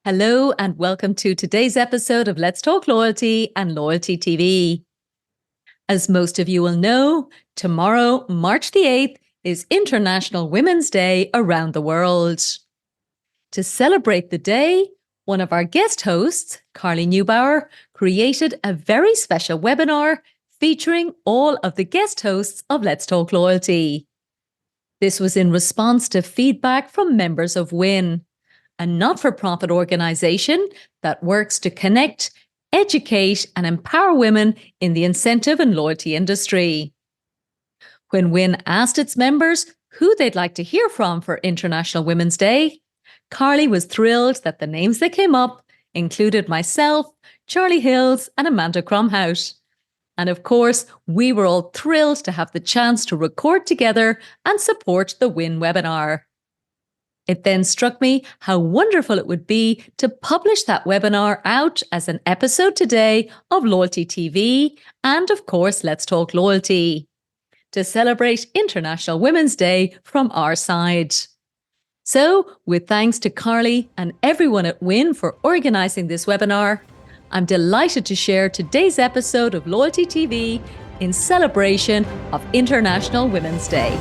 Hello and welcome to today's episode of Let's Talk Loyalty and Loyalty TV. As most of you will know, tomorrow, March the 8th, is International Women's Day around the world. To celebrate the day, one of our guest hosts, Carly Neubauer, created a very special webinar featuring all of the guest hosts of Let's Talk Loyalty. This was in response to feedback from members of WiiN, a not-for-profit organisation that works to connect, educate and empower women in the incentive and loyalty industry. When WiiN asked its members who they'd like to hear from for International Women's Day, Carly was thrilled that the names that came up included myself, Charlie Hills and Amanda Cromhout. And of course, we were all thrilled to have the chance to record together and support the WiiN webinar. It then struck me how wonderful it would be to publish that webinar out as an episode today of Loyalty TV and, of course, Let's Talk Loyalty to celebrate International Women's Day from our side. So, with thanks to Carly and everyone at WiiN for organising this webinar, I'm delighted to share today's episode of Loyalty TV in celebration of International Women's Day.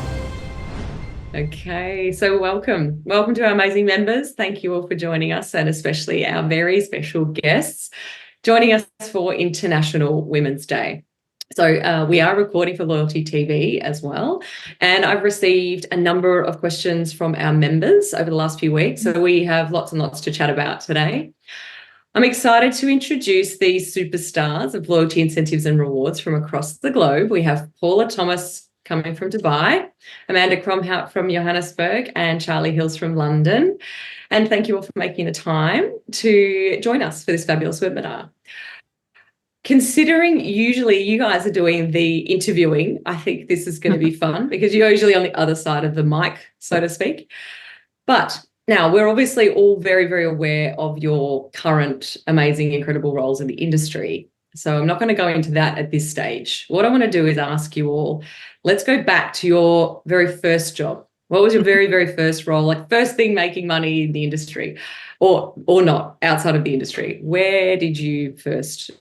Okay, so welcome to our amazing members. Thank you all for joining us, and especially our very special guests joining us for International Women's Day. So we are recording for Loyalty TV as well, and I've received a number of questions from our members over the last few weeks, so we have lots and lots to chat about today. I'm excited to introduce these superstars of loyalty incentives and rewards from across the globe. We have Paula Thomas coming from Dubai, Amanda Cromhout from Johannesburg, and Charlie Hills from London. And thank you all for making the time to join us for this fabulous webinar. Considering usually you guys are doing the interviewing, I think this is going to be fun because you're usually on the other side of the mic, so to speak. But now we're obviously all very, very aware of your current amazing, incredible roles in the industry. So I'm not going to go into that at this stage. What I want to do is ask you all, let's go back to your very first job. What was your very, very first role, like first thing making money in the industry or not outside of the industry? Where did you first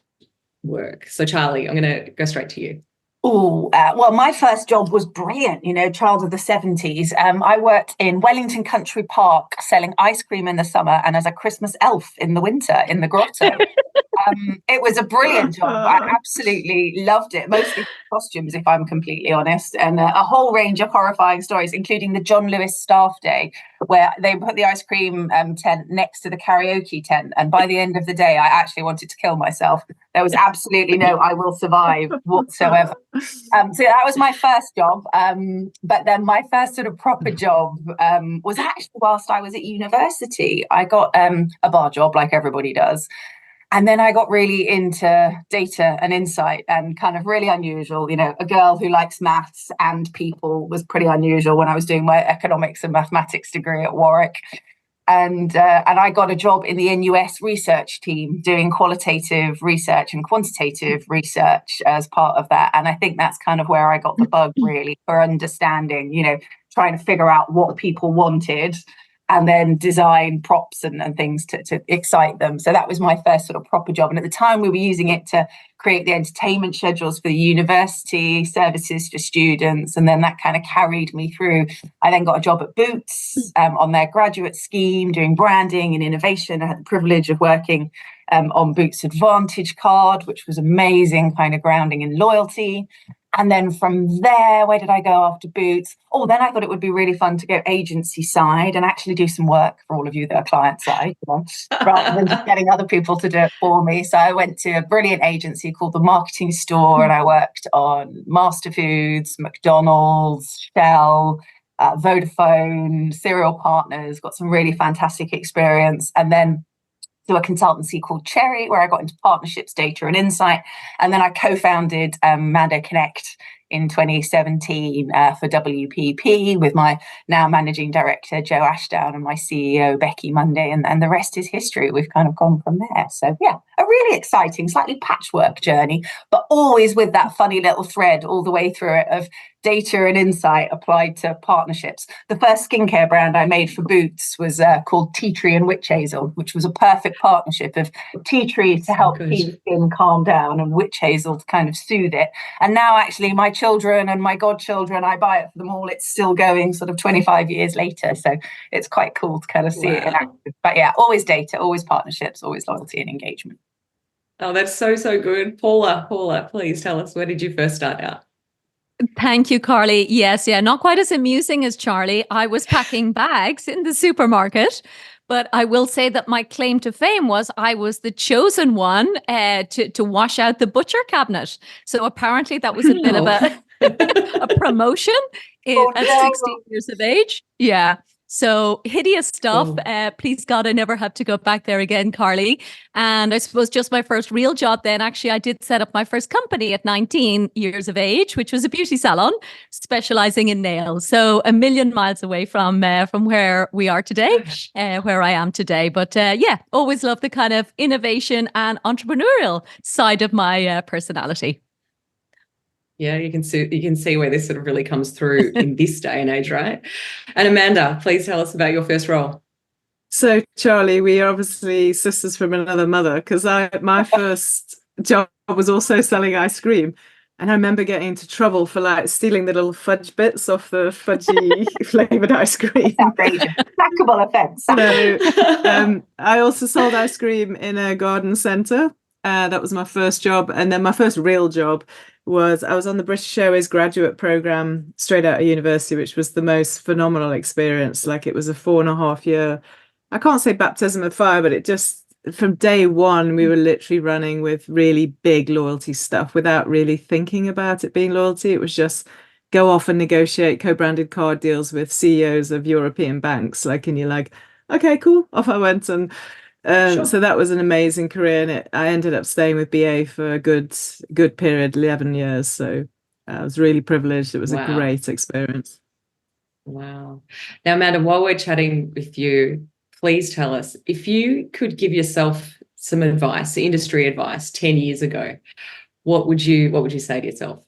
work? So Charlie, I'm going to go straight to you. Well, my first job was brilliant, child of the 70s. I worked in Wellington Country Park selling ice cream in the summer and as a Christmas elf in the winter in the grotto. It was a brilliant job. I absolutely loved it, mostly costumes, if I'm completely honest, and a whole range of horrifying stories, including the John Lewis Staff Day, where they put the ice cream tent next to the karaoke tent. And by the end of the day, I actually wanted to kill myself. There was absolutely no I will survive whatsoever. So that was my first job. But then my first sort of proper job was actually whilst I was at university. I got a bar job like everybody does. And then I got really into data and insight and kind of really unusual, a girl who likes maths and people was pretty unusual when I was doing my economics and mathematics degree at Warwick. And I got a job in the NUS research team doing qualitative research and quantitative research as part of that. And I think that's kind of where I got the bug really for understanding, trying to figure out what people wanted and then design props and things to excite them. So that was my first sort of proper job. And at the time we were using it to create the entertainment schedules for the university, services for students. And then that kind of carried me through. I then got a job at Boots on their graduate scheme, doing branding and innovation. I had the privilege of working on Boots Advantage Card, which was amazing, kind of grounding in loyalty. And then from there, where did I go after Boots? Then I thought it would be really fun to go agency side and actually do some work for all of you that are client side, rather than just getting other people to do it for me. So I went to a brilliant agency called The Marketing Store, and I worked on Master Foods, McDonald's, Shell, Vodafone, Serial Partners, got some really fantastic experience. And then to a consultancy called Cherry, where I got into partnerships, data and insight. And then I co-founded Mando Connect in 2017 for WPP with my now managing director, Joe Ashdown, and my CEO, Becky Monday. And the rest is history. We've kind of gone from there. So yeah, a really exciting, slightly patchwork journey, but always with that funny little thread all the way through it of data and insight applied to partnerships. The first skincare brand I made for Boots was called Tea Tree and Witch Hazel, which was a perfect partnership of tea tree to help pea skin calm down and witch hazel to kind of soothe it. And now actually my children and my godchildren, I buy it for them all. It's still going sort of 25 years later. So it's quite cool to kind of see it in action. But yeah, always data, always partnerships, always loyalty and engagement. Oh, that's so, so good. Paula, please tell us, where did you first start out? Thank you, Carly. Yes, yeah, not quite as amusing as Charlie. I was packing bags in the supermarket, but I will say that my claim to fame was I was the chosen one to wash out the butcher cabinet. So apparently that was a bit of a promotion at 16 years of age. Yeah. So hideous stuff. Please God, I never have to go back there again, Carly. And I suppose just my first real job then, actually, I did set up my first company at 19 years of age, which was a beauty salon specializing in nails. So a million miles away from where we are today, where I am today. But yeah, always love the kind of innovation and entrepreneurial side of my personality. Yeah, you can see where this sort of really comes through in this day and age, right? And Amanda, please tell us about your first role. So, Charlie, we are obviously sisters from another mother, because my first job was also selling ice cream. And I remember getting into trouble for like stealing the little fudge bits off the fudgy flavoured ice cream. Sackable offence. So I also sold ice cream in a garden centre. That was my first job. And then my first real job was I was on the British Airways graduate programme straight out of university, which was the most phenomenal experience. Like, it was a 4.5 year, I can't say baptism of fire, but it just, from day one, we were literally running with really big loyalty stuff without really thinking about it being loyalty. It was just go off and negotiate co-branded card deals with CEOs of European banks. Like, and you're like, okay, cool. Off I went. And Sure. so that was an amazing career. And I ended up staying with BA for a good period, 11 years. So I was really privileged. It was a great experience. Wow. Now, Amanda, while we're chatting with you, please tell us, if you could give yourself some advice, industry advice 10 years ago, what would you say to yourself?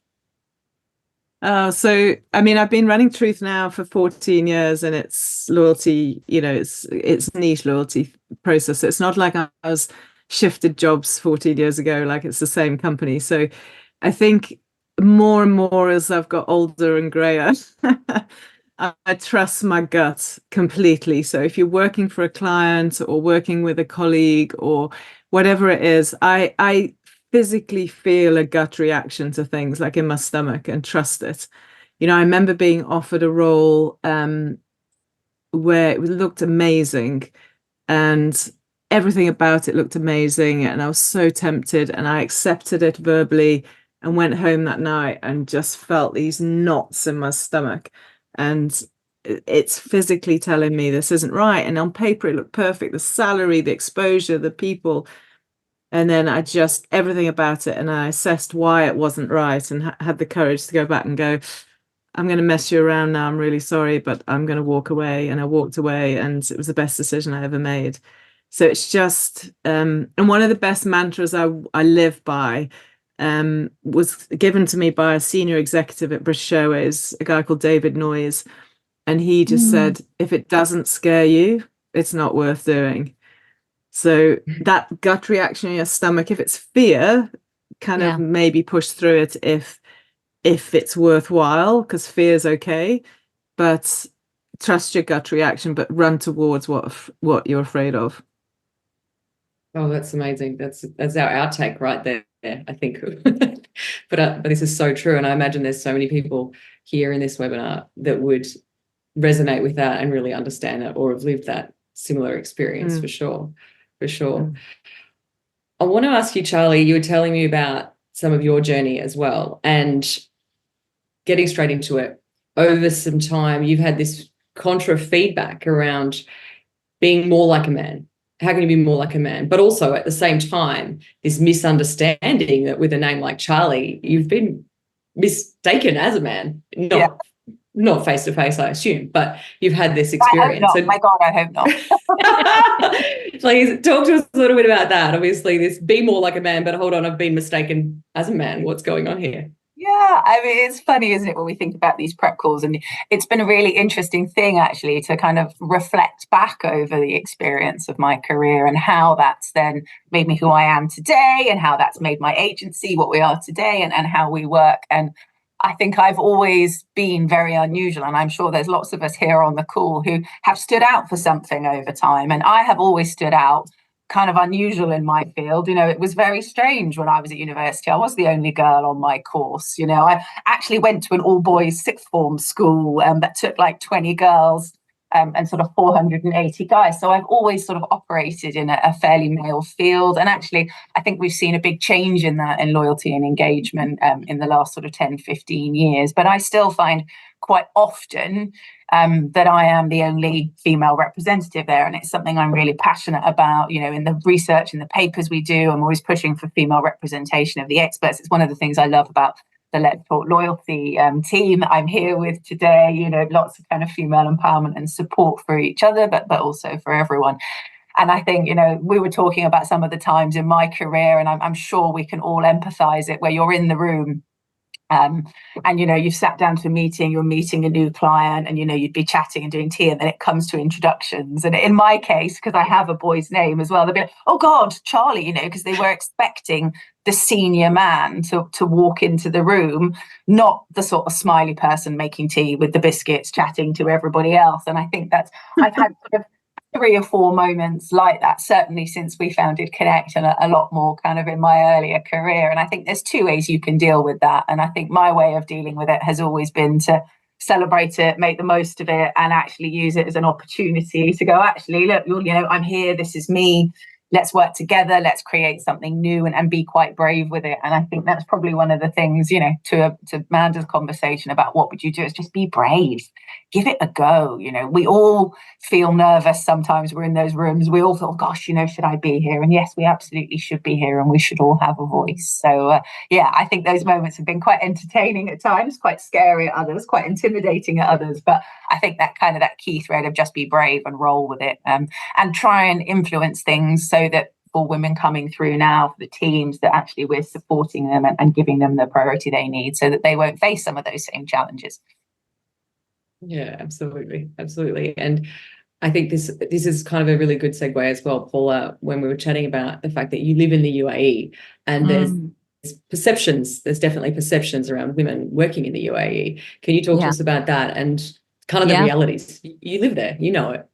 So, I mean, I've been running Truth now for 14 years, and it's loyalty, it's niche loyalty process. So it's not like I was shifted jobs 14 years ago, like it's the same company. So I think more and more as I've got older and grayer, I trust my gut completely. So if you're working for a client or working with a colleague or whatever it is, I physically feel a gut reaction to things, like in my stomach, and trust it. I remember being offered a role where it looked amazing and everything about it looked amazing, and I was so tempted, and I accepted it verbally and went home that night and just felt these knots in my stomach, and it's physically telling me this isn't right. And on paper it looked perfect, the salary, the exposure, the people. And then I just, everything about it, and I assessed why it wasn't right, and had the courage to go back and go, I'm going to mess you around now. I'm really sorry, but I'm going to walk away. And I walked away, and it was the best decision I ever made. So it's just, and one of the best mantras I live by was given to me by a senior executive at British Airways, a guy called David Noyes. And he just said, if it doesn't scare you, it's not worth doing. So that gut reaction in your stomach, if it's fear, kind of maybe push through it if it's worthwhile, because fear is okay. But trust your gut reaction, but run towards what you're afraid of. Oh, that's amazing. That's our outtake right there, I think. But this is so true. And I imagine there's so many people here in this webinar that would resonate with that and really understand it, or have lived that similar experience for sure. I want to ask you, Charlie, you were telling me about some of your journey as well, and getting straight into it. Over some time, you've had this contra feedback around being more like a man. How can you be more like a man? But also at the same time, this misunderstanding that with a name like Charlie, you've been mistaken as a man. Not face to face, I assume, but you've had this experience. I hope not. My God, I hope not. Please talk to us a little bit about that. Obviously, this be more like a man, but hold on, I've been mistaken as a man. What's going on here? Yeah, I mean, it's funny, isn't it, when we think about these prep calls? And it's been a really interesting thing, actually, to kind of reflect back over the experience of my career and how that's then made me who I am today, and how that's made my agency what we are today, and how we work. And I think I've always been very unusual. And I'm sure there's lots of us here on the call who have stood out for something over time. And I have always stood out kind of unusual in my field. You know, it was very strange when I was at university. I was the only girl on my course. You know, I actually went to an all boys sixth form school that took like 20 girls and sort of 480 guys. So I've always sort of operated in a fairly male field. And actually, I think we've seen a big change in that, in loyalty and engagement in the last sort of 10, 15 years. But I still find quite often that I am the only female representative there. And it's something I'm really passionate about. You know, in the research and the papers we do, I'm always pushing for female representation of the experts. It's one of the things I love about the Let's Talk Loyalty team I'm here with today. You know, lots of kind of female empowerment and support for each other, but also for everyone. And I think, you know, we were talking about some of the times in my career, and I'm sure we can all empathize it, where you're in the room and, you know, you've sat down to a meeting, you're meeting a new client, and, you know, you'd be chatting and doing tea, and then it comes to introductions. And in my case, because I have a boy's name as well, they'll be like, oh God, Charlie, you know, because they were expecting the senior man to walk into the room, not the sort of smiley person making tea with the biscuits, chatting to everybody else. And I think that's, I've had sort of 3 or 4 moments like that, certainly since we founded Connect, and a lot more kind of in my earlier career. And I think there's 2 ways you can deal with that. And I think my way of dealing with it has always been to celebrate it, make the most of it, and actually use it as an opportunity to go, actually, look, you know, I'm here, this is me. Let's work together, let's create something new, and be quite brave with it. And I think that's probably one of the things, you know, to Amanda's conversation about what would you do, is just be brave, give it a go. You know, we all feel nervous sometimes. We're in those rooms, we all feel, gosh, you know, should I be here? And yes, we absolutely should be here, and we should all have a voice. So yeah, I think those moments have been quite entertaining at times, quite scary at others, quite intimidating at others. But I think that key thread of just be brave and roll with it, and try and influence things, so that for women coming through now, for the teams, that actually we're supporting them and giving them the priority they need, so that they won't face some of those same challenges. Yeah, absolutely. And I think this is kind of a really good segue as well, Paula, when we were chatting about the fact that you live in the UAE, and there's definitely perceptions around women working in the UAE. Can you talk to us about that and kind of the realities? You live there, you know it.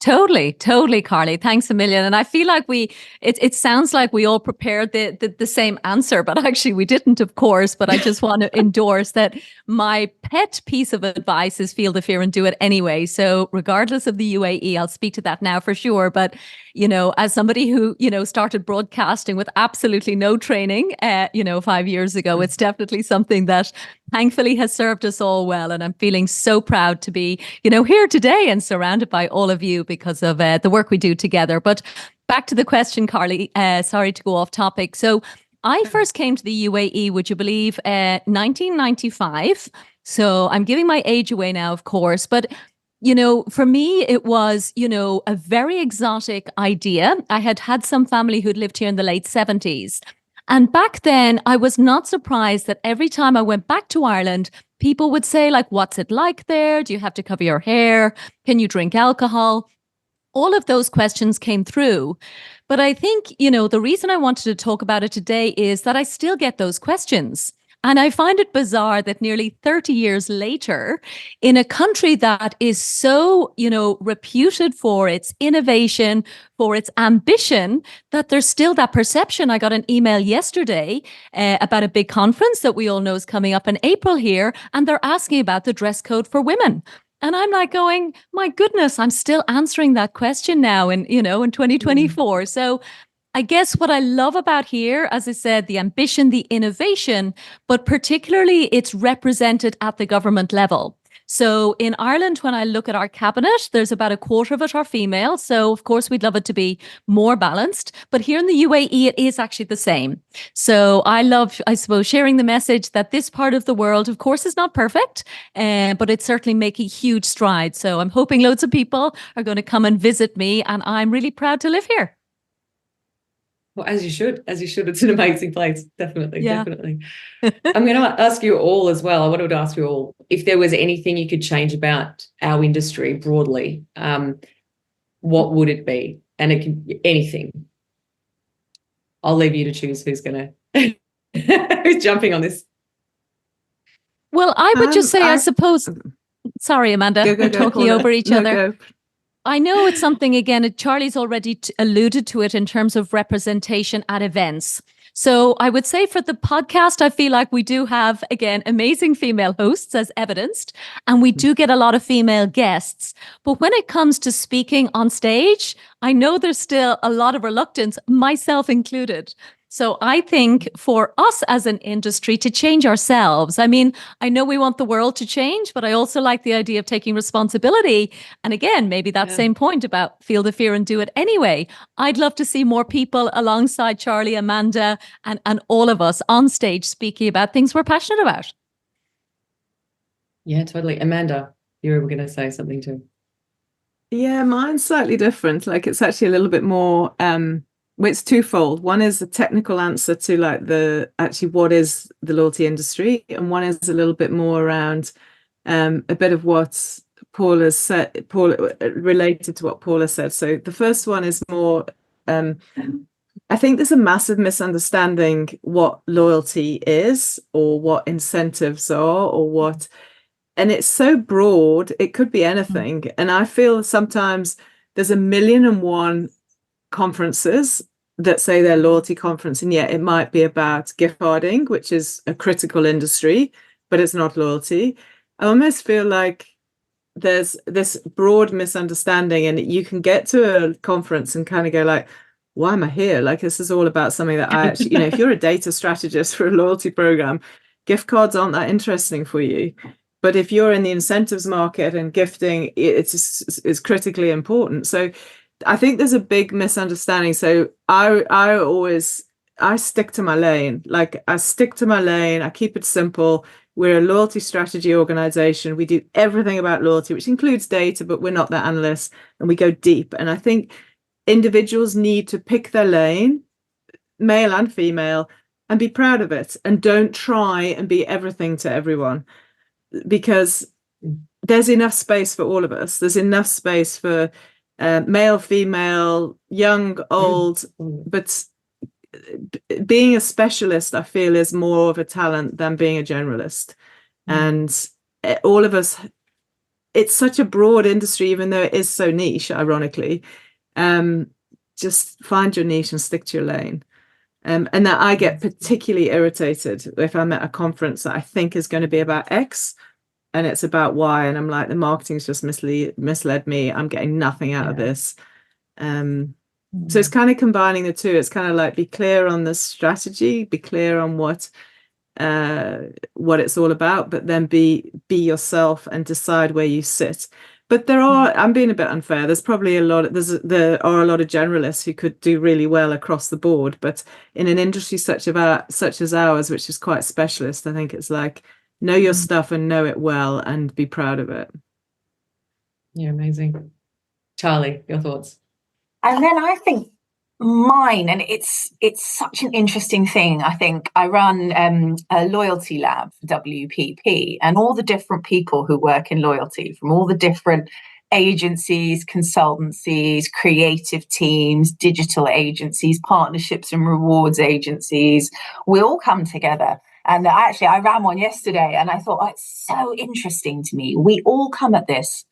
Totally, Carly. Thanks a million. And I feel like it sounds like we all prepared the same answer, but actually we didn't, of course. But I just want to endorse that my pet piece of advice is feel the fear and do it anyway. So regardless of the UAE, I'll speak to that now for sure. But, you know, as somebody who, you know, started broadcasting with absolutely no training, 5 years ago, it's definitely something that thankfully has served us all well. And I'm feeling so proud to be, you know, here today and surrounded by all of you because of the work we do together. But back to the question, Carly, sorry to go off topic. So I first came to the UAE, would you believe, 1995. So I'm giving my age away now, of course, but you know, for me, it was, you know, a very exotic idea. I had some family who'd lived here in the late 70s. And back then, I was not surprised that every time I went back to Ireland, people would say, like, what's it like there? Do you have to cover your hair? Can you drink alcohol? All of those questions came through. But I think, you know, the reason I wanted to talk about it today is that I still get those questions. And I find it bizarre that nearly 30 years later, in a country that is so, you know, reputed for its innovation, for its ambition, that there's still that perception. I got an email yesterday about a big conference that we all know is coming up in April here, and they're asking about the dress code for women. And I'm like going, my goodness, I'm still answering that question now in 2024. So I guess what I love about here, as I said, the ambition, the innovation, but particularly it's represented at the government level. So in Ireland, when I look at our cabinet, there's about a quarter of it are female. So of course, we'd love it to be more balanced. But here in the UAE, it is actually the same. So I love, I suppose, sharing the message that this part of the world, of course, is not perfect, but it's certainly making huge strides. So I'm hoping loads of people are going to come and visit me, and I'm really proud to live here. Well, as you should. It's an amazing place. Definitely, Yeah. definitely. I'm going to ask you all as well. I wanted to ask you all if there was anything you could change about our industry broadly, what would it be? And it can be anything. I'll leave you to choose who's who's jumping on this. Well, I would just say, I suppose, sorry, Amanda, Go, we're talking Paula. over each No, other. go. I know it's something, again, Charlie's already alluded to it in terms of representation at events. So I would say for the podcast, I feel like we do have, again, amazing female hosts as evidenced, and we do get a lot of female guests. But when it comes to speaking on stage, I know there's still a lot of reluctance, myself included. So I think for us as an industry to change ourselves, I mean, I know we want the world to change, but I also like the idea of taking responsibility. And again, maybe that same point about feel the fear and do it anyway. I'd love to see more people alongside Charlie, Amanda, and all of us on stage speaking about things we're passionate about. Yeah, totally. Amanda, you were going to say something too. Yeah, mine's slightly different. Like it's actually a little bit more well, it's twofold. One is the technical answer to like what is the loyalty industry, and one is a little bit more around a bit of what Paula said, related to what Paula said. So the first one is more I think there's a massive misunderstanding what loyalty is or what incentives are or what, and it's so broad, it could be anything. And I feel sometimes there's 1,000,001 conferences that say they're loyalty conference, and yet it might be about gift carding, which is a critical industry, but it's not loyalty. I almost feel like there's this broad misunderstanding, and you can get to a conference and kind of go like, why am I here? Like, this is all about something that I actually, if you're a data strategist for a loyalty program, gift cards aren't that interesting for you. But if you're in the incentives market and gifting, it's critically important. So I think there's a big misunderstanding. So I stick to my lane. Like I stick to my lane. I keep it simple. We're a loyalty strategy organization. We do everything about loyalty, which includes data, but we're not the analysts, and we go deep. And I think individuals need to pick their lane, male and female, and be proud of it. And don't try and be everything to everyone, because there's enough space for all of us. There's enough space for male, female, young, old, but being a specialist, I feel, is more of a talent than being a generalist. And all of us, it's such a broad industry, even though it is so niche, ironically. Just find your niche and stick to your lane. And that I get particularly irritated if I'm at a conference that I think is going to be about X and it's about Y, and I'm like, the marketing's just misled me. I'm getting nothing out of this. So it's kind of combining the two. It's kind of like, be clear on the strategy, be clear on what it's all about, but then be yourself and decide where you sit. But I'm being a bit unfair. There's probably there are a lot of generalists who could do really well across the board. But in an industry such as ours, which is quite specialist, I think it's like, know your stuff and know it well and be proud of it. Yeah, amazing. Charlie, your thoughts? And then I think mine, and it's such an interesting thing. I think I run a loyalty lab for WPP, and all the different people who work in loyalty from all the different agencies, consultancies, creative teams, digital agencies, partnerships and rewards agencies, we all come together. And actually, I ran one yesterday, and I thought, oh, it's so interesting to me. We all come at this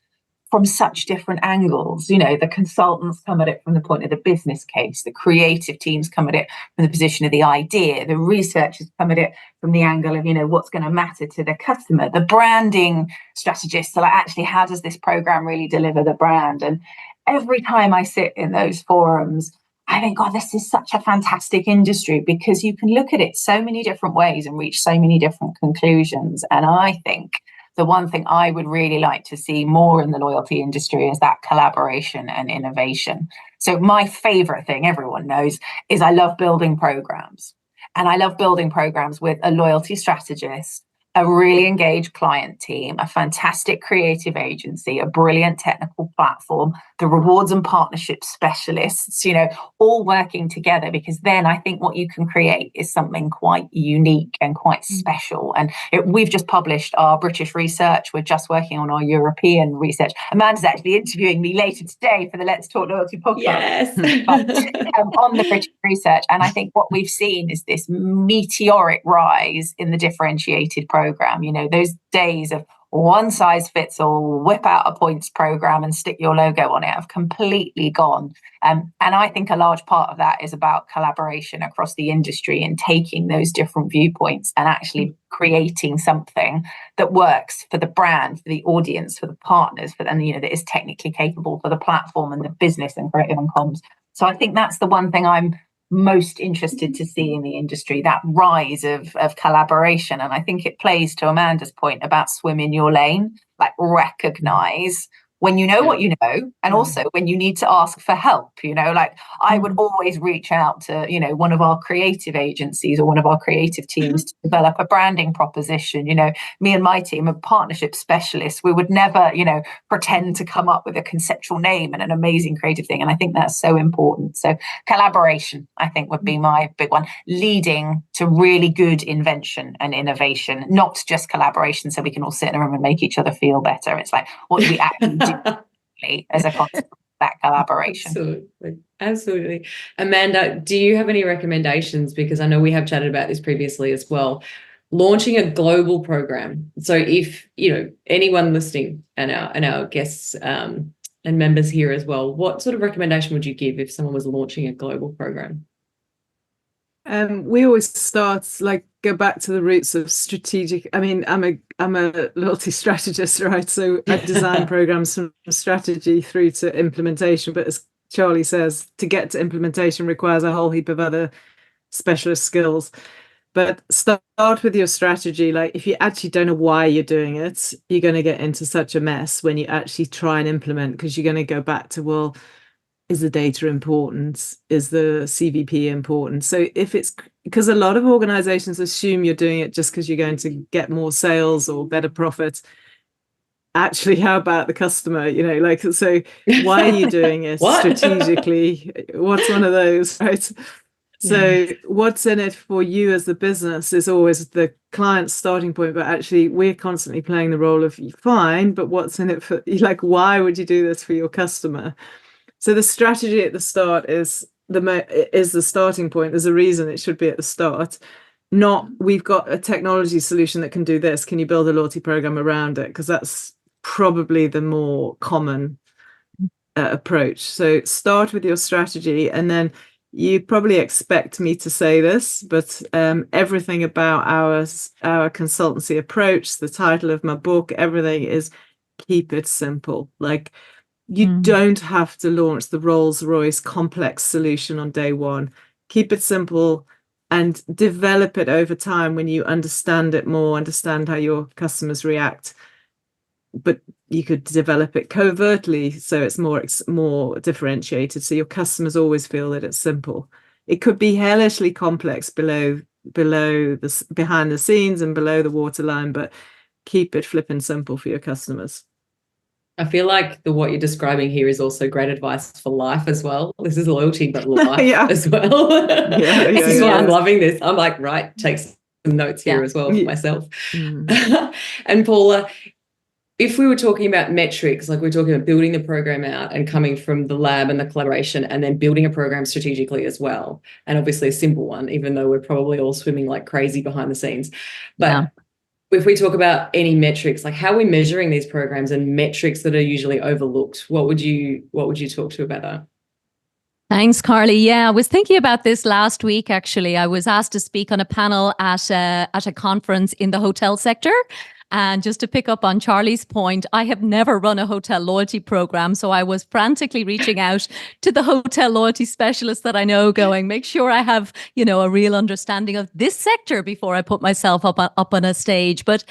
from such different angles. The consultants come at it from the point of the business case, the creative teams come at it from the position of the idea, the researchers come at it from the angle of, what's going to matter to the customer, the branding strategists are like, actually, how does this program really deliver the brand? And every time I sit in those forums, I think, God, this is such a fantastic industry, because you can look at it so many different ways and reach so many different conclusions. And I think the one thing I would really like to see more in the loyalty industry is that collaboration and innovation. So my favorite thing, everyone knows, is I love building programs. And I love building programs with a loyalty strategist, a really engaged client team, a fantastic creative agency, a brilliant technical platform, the rewards and partnership specialists, all working together, because then I think what you can create is something quite unique and quite special. And we've just published our British research. We're just working on our European research. Amanda's actually interviewing me later today for the Let's Talk Loyalty podcast. Yes. On the British research. And I think what we've seen is this meteoric rise in the differentiated program. Those days of one size fits all, whip out a points program and stick your logo on it have completely gone. And I think a large part of that is about collaboration across the industry and taking those different viewpoints and actually creating something that works for the brand, for the audience, for the partners, that is technically capable for the platform and the business and creative and comms. So I think that's the one thing I'm most interested to see in the industry, that rise of collaboration. And I think it plays to Amanda's point about swim in your lane, like recognize when you know what you know, and also when you need to ask for help. I would always reach out to, one of our creative agencies or one of our creative teams to develop a branding proposition. Me and my team are partnership specialists. We would never, pretend to come up with a conceptual name and an amazing creative thing. And I think that's so important. So collaboration, I think, would be my big one, leading to really good invention and innovation, not just collaboration so we can all sit in a room and make each other feel better. It's like, what do we actually do as a consequence of that collaboration? Absolutely. Amanda, do you have any recommendations? Because I know we have chatted about this previously as well. Launching a global program. So if anyone listening and our guests and members here as well, what sort of recommendation would you give if someone was launching a global program? We always start, go back to the roots of strategic. I mean, I'm a loyalty strategist, right? So I design programs from strategy through to implementation. But as Charlie says, to get to implementation requires a whole heap of other specialist skills. But start with your strategy. If you actually don't know why you're doing it, you're going to get into such a mess when you actually try and implement, because you're going to go back to, well, is the data important? Is the CVP important? So if it's, because a lot of organizations assume you're doing it just because you're going to get more sales or better profits. Actually, how about the customer? So why are you doing it strategically? What's one of those, right? So what's in it for you as the business is always the client's starting point, but actually we're constantly playing the role of, fine, but what's in it for, why would you do this for your customer? So the strategy at the start is the starting point. There's a reason it should be at the start. Not, we've got a technology solution that can do this. Can you build a loyalty program around it? Because that's probably the more common approach. So start with your strategy, and then you probably expect me to say this, but everything about our consultancy approach, the title of my book, everything is keep it simple. You don't have to launch the Rolls-Royce complex solution on day one. Keep it simple and develop it over time when you understand it more, understand how your customers react. But you could develop it covertly so it's more differentiated, so your customers always feel that it's simple. It could be hellishly complex behind the scenes and below the waterline, but keep it flipping simple for your customers. I feel like what you're describing here is also great advice for life as well. This is loyalty, but life as well. This is why I'm loving this. I'm take some notes here as well for myself. And Paula, if we were talking about metrics, we're talking about building the program out and coming from the lab and the collaboration and then building a program strategically as well. And obviously a simple one, even though we're probably all swimming like crazy behind the scenes. But if we talk about any metrics, how are we measuring these programs and metrics that are usually overlooked? What would you talk to about that? Thanks, Carly. Yeah, I was thinking about this last week, actually. I was asked to speak on a panel at a conference in the hotel sector. And just to pick up on Charlie's point, I have never run a hotel loyalty program. So I was frantically reaching out to the hotel loyalty specialists that I know, going, make sure I have, a real understanding of this sector before I put myself up on a stage. But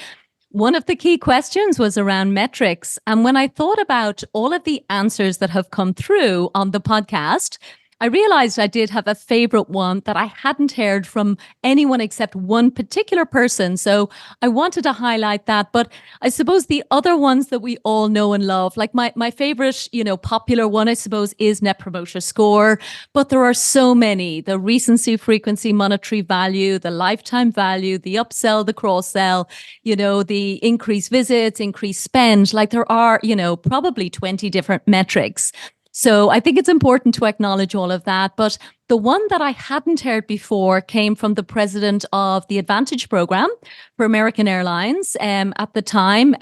one of the key questions was around metrics. And when I thought about all of the answers that have come through on the podcast, I realized I did have a favorite one that I hadn't heard from anyone except one particular person. So I wanted to highlight that. But I suppose the other ones that we all know and love, like my favorite, popular one, I suppose, is Net Promoter Score. But there are so many: the recency, frequency, monetary value, the lifetime value, the upsell, the cross sell, the increased visits, increased spend. Like there are, probably 20 different metrics. So I think it's important to acknowledge all of that. But the one that I hadn't heard before came from the president of the Advantage program for American Airlines. At the time,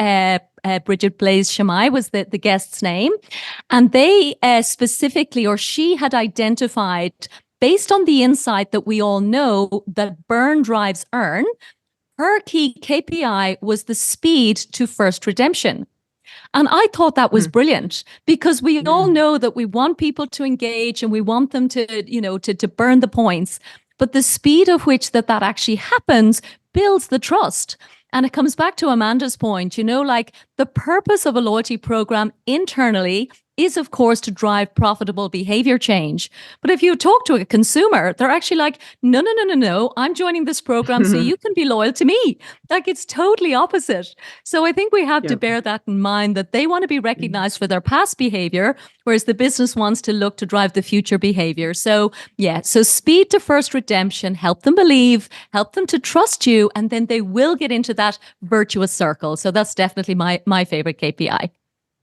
Bridget Blaise Shamai was the guest's name. And they specifically, or she had identified, based on the insight that we all know that burn drives earn, her key KPI was the speed to first redemption. And I thought that was brilliant, because we all know that we want people to engage and we want them to, to burn the points. But the speed of which that actually happens builds the trust. And it comes back to Amanda's point, like the purpose of a loyalty program internally is, of course, to drive profitable behavior change. But if you talk to a consumer, they're actually like, no, I'm joining this program so you can be loyal to me. Like, it's totally opposite. So I think we have to bear that in mind, that they want to be recognized for their past behavior, whereas the business wants to look to drive the future behavior. So so speed to first redemption, help them believe, help them to trust you, and then they will get into that virtuous circle. So that's definitely my favorite KPI.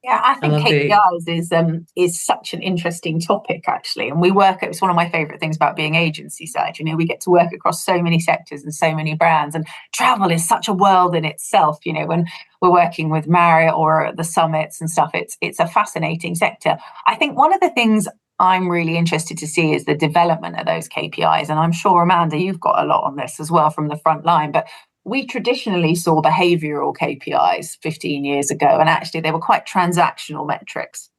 Yeah, I think KPIs is such an interesting topic, actually. And it's one of my favorite things about being agency side. We get to work across so many sectors and so many brands, and travel is such a world in itself. When we're working with Marriott or the summits and stuff, it's a fascinating sector. I think one of the things I'm really interested to see is the development of those KPIs. And I'm sure, Amanda, you've got a lot on this as well from the front line, but we traditionally saw behavioral KPIs 15 years ago, and actually they were quite transactional metrics.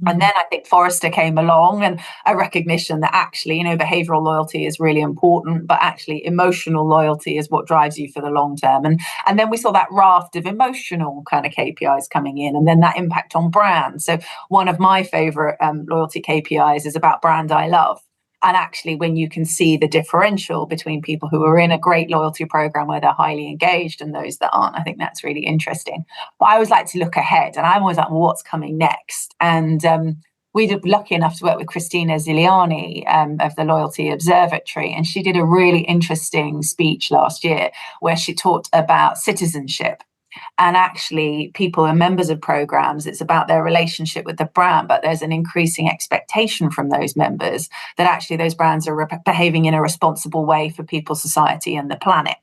And then I think Forrester came along, and a recognition that actually, behavioral loyalty is really important, but actually emotional loyalty is what drives you for the long term. And then we saw that raft of emotional kind of KPIs coming in, and then that impact on brands. So one of my favorite loyalty KPIs is about brand I love. And actually, when you can see the differential between people who are in a great loyalty program where they're highly engaged and those that aren't, I think that's really interesting. But I always like to look ahead, and I'm always like, well, what's coming next? And we were lucky enough to work with Christina Ziliani of the Loyalty Observatory, and she did a really interesting speech last year where she talked about citizenship. And actually, people are members of programs. It's about their relationship with the brand, but there's an increasing expectation from those members that actually those brands are behaving in a responsible way for people, society, and the planet.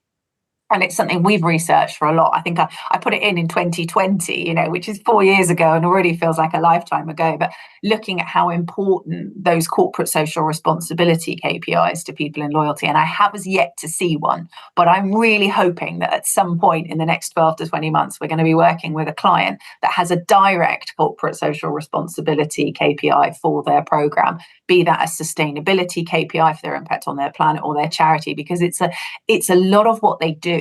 And it's something we've researched for a lot. I think I put it in 2020, which is 4 years ago and already feels like a lifetime ago. But looking at how important those corporate social responsibility KPIs to people in loyalty, and I have as yet to see one, but I'm really hoping that at some point in the next 12 to 20 months, we're going to be working with a client that has a direct corporate social responsibility KPI for their program, be that a sustainability KPI for their impact on their planet or their charity, because it's a lot of what they do,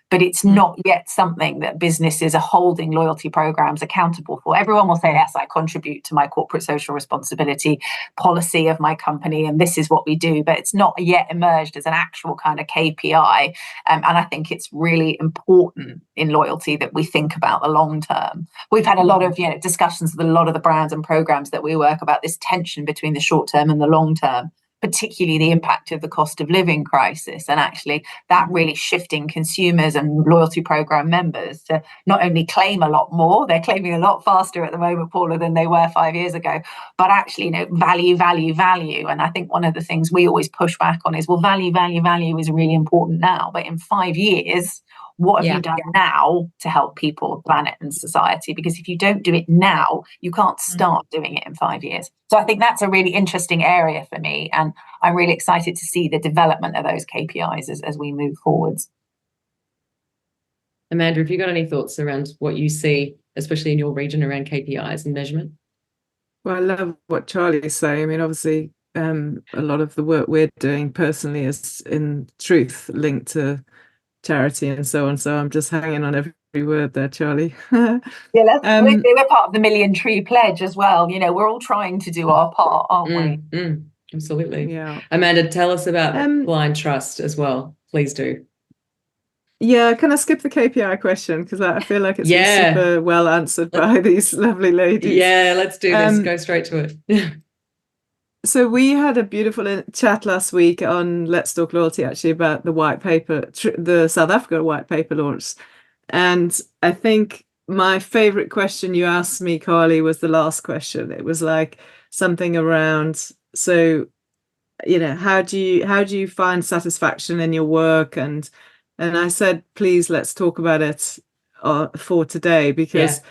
but it's not yet something that businesses are holding loyalty programs accountable for. Everyone will say, yes, I contribute to my corporate social responsibility policy of my company, and this is what we do, but it's not yet emerged as an actual kind of KPI. And I think it's really important in loyalty that we think about the long term. We've had a lot of discussions with a lot of the brands and programs that we work about this tension between the short term and the long term, particularly the impact of the cost of living crisis, and actually that really shifting consumers and loyalty program members to not only claim a lot more, they're claiming a lot faster at the moment, Paula, than they were 5 years ago, but actually, value. And I think one of the things we always push back on is, well, value is really important now, but in 5 years, what have you done now to help people, planet, and society? Because if you don't do it now, you can't start doing it in 5 years. So I think that's a really interesting area for me. And I'm really excited to see the development of those KPIs as we move forwards. Amanda, have you got any thoughts around what you see, especially in your region, around KPIs and measurement? Well, I love what Charlie's saying. I mean, obviously, a lot of the work we're doing personally is in truth linked to charity and so on. So I'm just hanging on every word there, Charlie. We're part of the Million Tree Pledge as well. We're all trying to do our part, aren't we? Absolutely. Yeah. Amanda, tell us about Um, blind trust as well. Please do. Yeah, can I skip the KPI question? Because I feel like it's been Yeah. super well answered by these lovely ladies. Yeah, let's do this. Um, Go straight to it. So we had a beautiful chat last week on Let's Talk Loyalty, actually, about the white paper, the South Africa white paper launch. And I think my favorite question you asked me, Carly, was the last question. It was like something around, so, you know, how do you find satisfaction in your work? And I said, please, let's talk about it for today, because Yeah.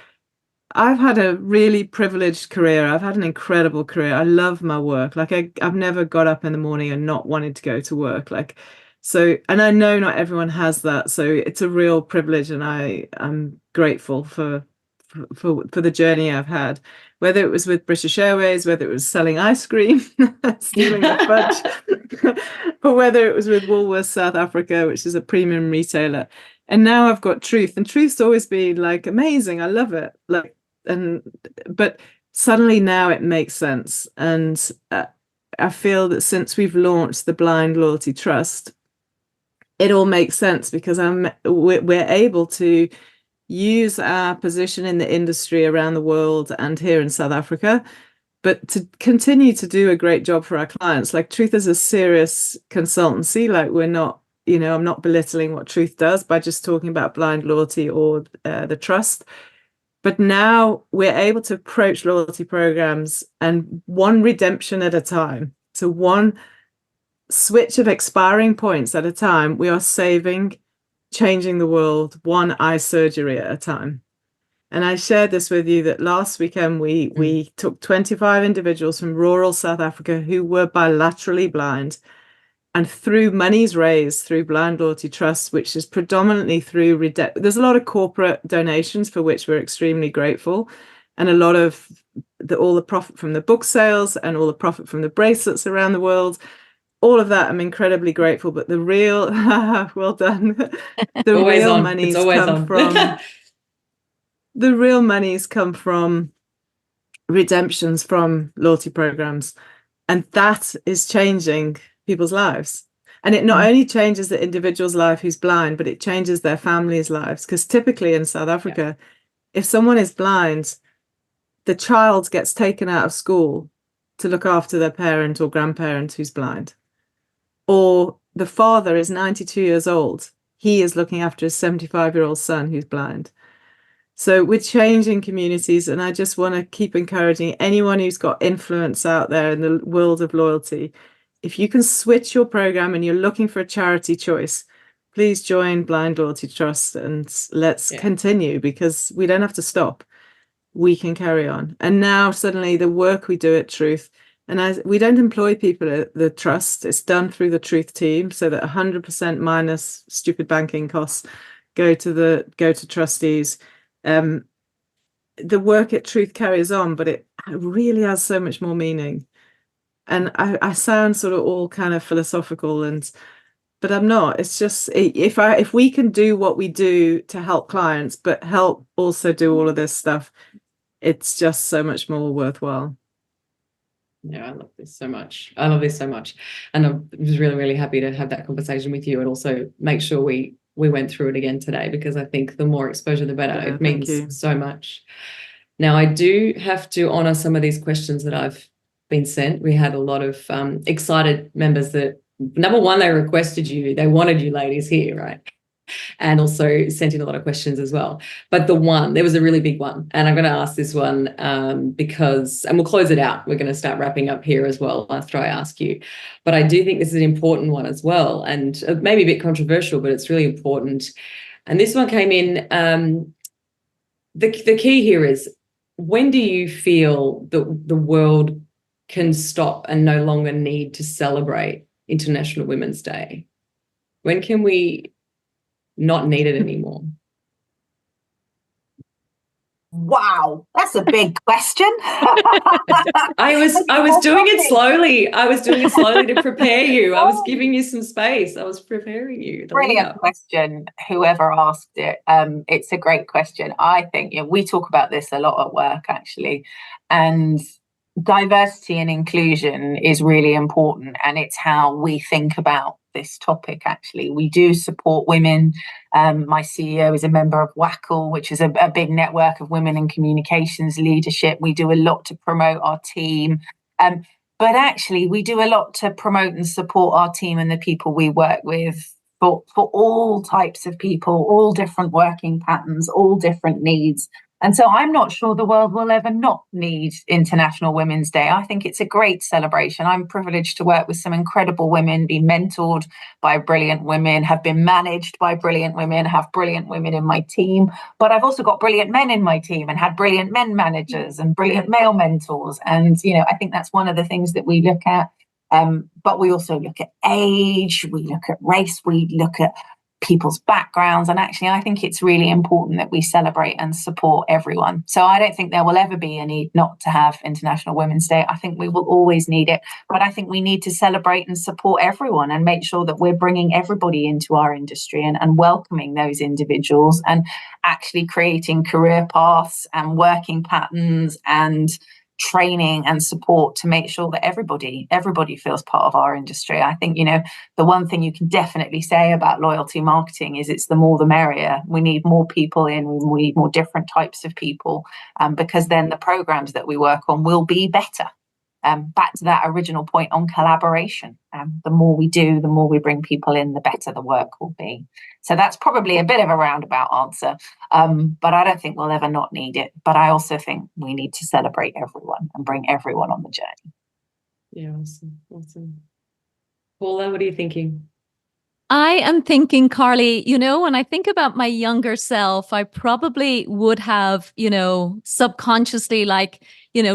I've had a really privileged career. I've had an incredible career. I love my work. Like I've never got up in the morning and not wanted to go to work. Like, so, and I know not everyone has that. So it's a real privilege, and I'm grateful for the journey I've had, whether it was with British Airways, whether it was selling ice cream, stealing the fudge, or whether it was with Woolworths South Africa, which is a premium retailer. And now I've got Truth, and Truth's always been like amazing. I love it. Like, but suddenly now it makes sense. And I feel that since we've launched the Blind Loyalty Trust, it all makes sense, because we're able to use our position in the industry around the world and here in South Africa, but to continue to do a great job for our clients. Like, Truth is a serious consultancy. Like, we're not, you know, I'm not belittling what Truth does by just talking about blind loyalty or the trust. But now we're able to approach loyalty programs, and one redemption at a time. So one switch of expiring points at a time, we are changing the world one eye surgery at a time. And I shared this with you that last weekend we took 25 individuals from rural South Africa who were bilaterally blind, and through monies raised through Blind Loyalty Trust, which is predominantly through there's a lot of corporate donations for which we're extremely grateful, and a lot of all the profit from the book sales and all the profit from the bracelets around the world, all of that I'm incredibly grateful. But the real well done, the Always real on. monies It's always come on. from the real monies come from redemptions from loyalty programs, and that is changing people's lives. And it not only changes the individual's life who's blind, but it changes their family's lives. Because typically in South Africa, if someone is blind, the child gets taken out of school to look after their parent or grandparent who's blind. Or the father is 92 years old. He is looking after his 75-year-old son who's blind. So we're changing communities, and I just want to keep encouraging anyone who's got influence out there in the world of loyalty. If you can switch your program and you're looking for a charity choice, please join Blind Loyalty Trust, and let's continue, because we don't have to stop. We can carry on. And now suddenly the work we do at Truth, and we don't employ people at the trust, it's done through the Truth team, so that 100% minus stupid banking costs go to trustees. The work at Truth carries on, but it really has so much more meaning. And I sound sort of all kind of philosophical, but I'm not. It's just, if we can do what we do to help clients, but help also do all of this stuff, it's just so much more worthwhile. Yeah, I love this so much. I love this so much. And I was really, really happy to have that conversation with you, and also make sure we went through it again today, because I think the more exposure, the better. Yeah, it means so much. Now, I do have to honor some of these questions that I've been sent. We had a lot of excited members that, number one, they requested you. They wanted you ladies here, right? And also sent in a lot of questions as well. But there was a really big one. And I'm going to ask this one because, and we'll close it out. We're going to start wrapping up here as well after I ask you. But I do think this is an important one as well. And maybe a bit controversial, but it's really important. And this one came in. The key here is, when do you feel that the world can stop and no longer need to celebrate International Women's Day? When can we not need it anymore? Wow, that's a big question. I was doing it slowly. I was doing it slowly to prepare you. I was giving you some space. I was preparing you. Brilliant question, whoever asked it. It's a great question. I think we talk about this a lot at work, actually. And diversity and inclusion is really important, and it's how we think about this topic. Actually, we do support women. My CEO is a member of WACL, which is a big network of women in communications leadership. We do a lot to promote our team, but actually we do a lot to promote and support our team and the people we work with, for all types of people, all different working patterns, all different needs. And so I'm not sure the world will ever not need International Women's Day. I think it's a great celebration. I'm privileged to work with some incredible women, be mentored by brilliant women, have been managed by brilliant women, have brilliant women in my team. But I've also got brilliant men in my team and had brilliant men managers and brilliant male mentors. And, I think that's one of the things that we look at. But we also look at age, we look at race, we look at people's backgrounds. And actually, I think it's really important that we celebrate and support everyone. So I don't think there will ever be a need not to have International Women's Day. I think we will always need it. But I think we need to celebrate and support everyone and make sure that we're bringing everybody into our industry and welcoming those individuals and actually creating career paths and working patterns and training and support to make sure that everybody feels part of our industry. I think, the one thing you can definitely say about loyalty marketing is it's the more the merrier. We need more people in, we need more different types of people, because then the programs that we work on will be better. Back to that original point on collaboration. The more we do, the more we bring people in, the better the work will be. So that's probably a bit of a roundabout answer, but I don't think we'll ever not need it. But I also think we need to celebrate everyone and bring everyone on the journey. Yeah, awesome. Paula, what are you thinking? I am thinking, Carly, when I think about my younger self, I probably would have, subconsciously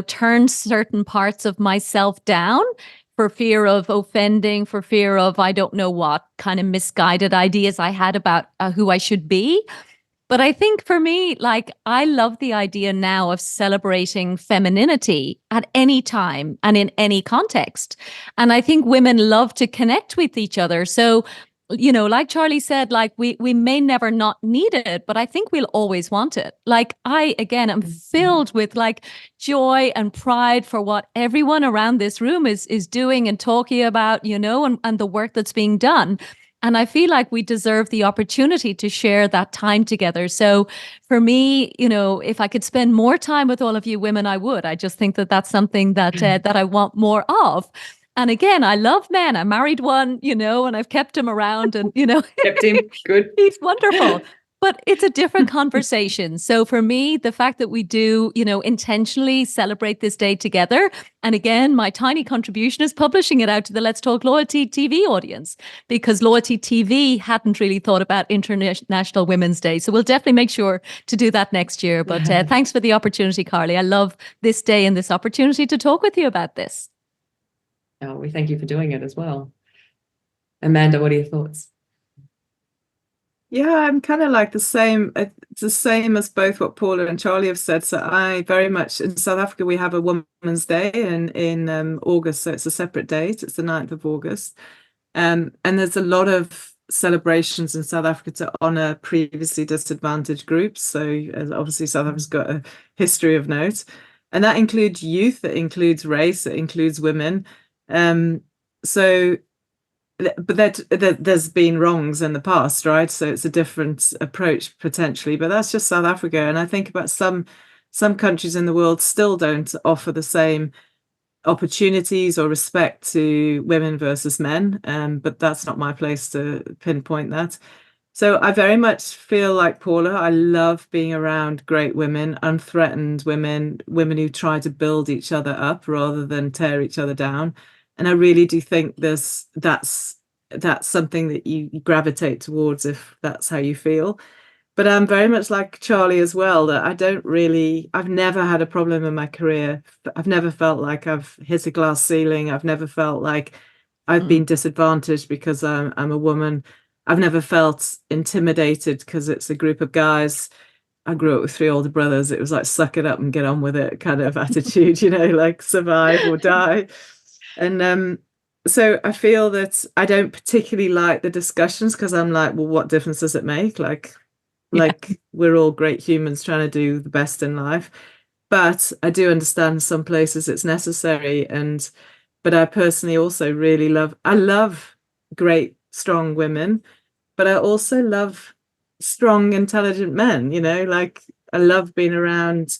turned certain parts of myself down for fear of offending, for fear of, I don't know what kind of misguided ideas I had about who I should be. But I think for me, I love the idea now of celebrating femininity at any time and in any context. And I think women love to connect with each other. So, like Charlie said, we may never not need it, but I think we'll always want it. I, again, am filled with joy and pride for what everyone around this room is doing and talking about, and the work that's being done. And I feel like we deserve the opportunity to share that time together. So for me, if I could spend more time with all of you women, I would. I just think that that's something that that I want more of. And again, I love men. I married one, and I've kept him around and, Kept him good. He's wonderful. But it's a different conversation. So for me, the fact that we do, intentionally celebrate this day together. And again, my tiny contribution is publishing it out to the Let's Talk Loyalty TV audience, because Loyalty TV hadn't really thought about International Women's Day. So we'll definitely make sure to do that next year. But thanks for the opportunity, Carly. I love this day and this opportunity to talk with you about this. Oh, we thank you for doing it as well. Amanda, what are your thoughts? Yeah, I'm kind of like the same. It's the same as both what Paula and Charlie have said. So I very much, in South Africa, we have a Women's Day in August. So it's a separate date. It's the 9th of August. And there's a lot of celebrations in South Africa to honour previously disadvantaged groups. So obviously South Africa's got a history of note. And that includes youth, it includes race, it includes women. But there's been wrongs in the past, right? So it's a different approach potentially, but that's just South Africa. And I think about some countries in the world still don't offer the same opportunities or respect to women versus men. But that's not my place to pinpoint that. So I very much feel like Paula. I love being around great women, unthreatened women who try to build each other up rather than tear each other down. And I really do think that's something that you gravitate towards if that's how you feel. But I'm very much like Charlie as well, that I've never had a problem in my career. I've never felt like I've hit a glass ceiling. I've never felt like I've been disadvantaged because I'm a woman. I've never felt intimidated because it's a group of guys. I grew up with 3 older brothers. It was like, suck it up and get on with it kind of attitude, like survive or die. And so I feel that I don't particularly like the discussions because I'm like, well, what difference does it make? Like we're all great humans trying to do the best in life. but I do understand some places it's necessary. But I personally also really I love great, strong women, but I also love strong, intelligent men, like I love being around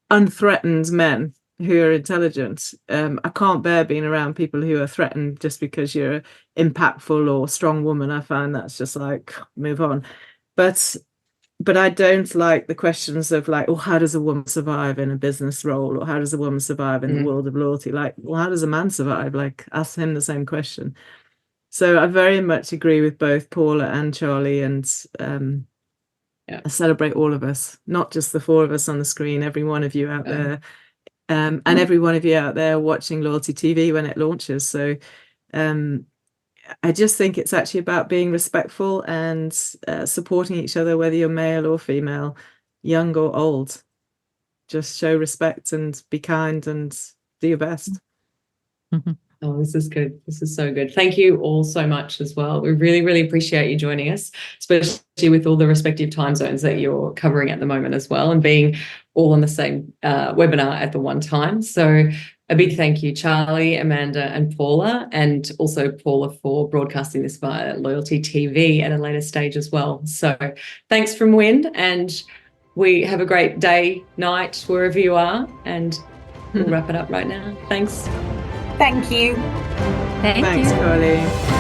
unthreatened men who are intelligent. I can't bear being around people who are threatened just because you're an impactful or strong woman. I find that's just like, move on. But I don't like the questions of like, oh, how does a woman survive in a business role? Or how does a woman survive in the world of loyalty? Like, well, how does a man survive? Like, ask him the same question. So I very much agree with both Paula and Charlie, and I celebrate all of us, not just the four of us on the screen, every one of you out there, and every one of you out there watching Loyalty TV when it launches. So I just think it's actually about being respectful and supporting each other, whether you're male or female, young or old. Just show respect and be kind and do your best. Mm-hmm. Oh, this is good. This is so good. Thank you all so much as well. We really, really appreciate you joining us, especially with all the respective time zones that you're covering at the moment as well, and being all on the same webinar at the one time. So a big thank you, Charlie, Amanda, and Paula, and also Paula for broadcasting this via Loyalty TV at a later stage as well. So thanks from WiiN, and we have a great day, night, wherever you are, and we'll wrap it up right now. Thanks. Thank you. Thanks, Carly.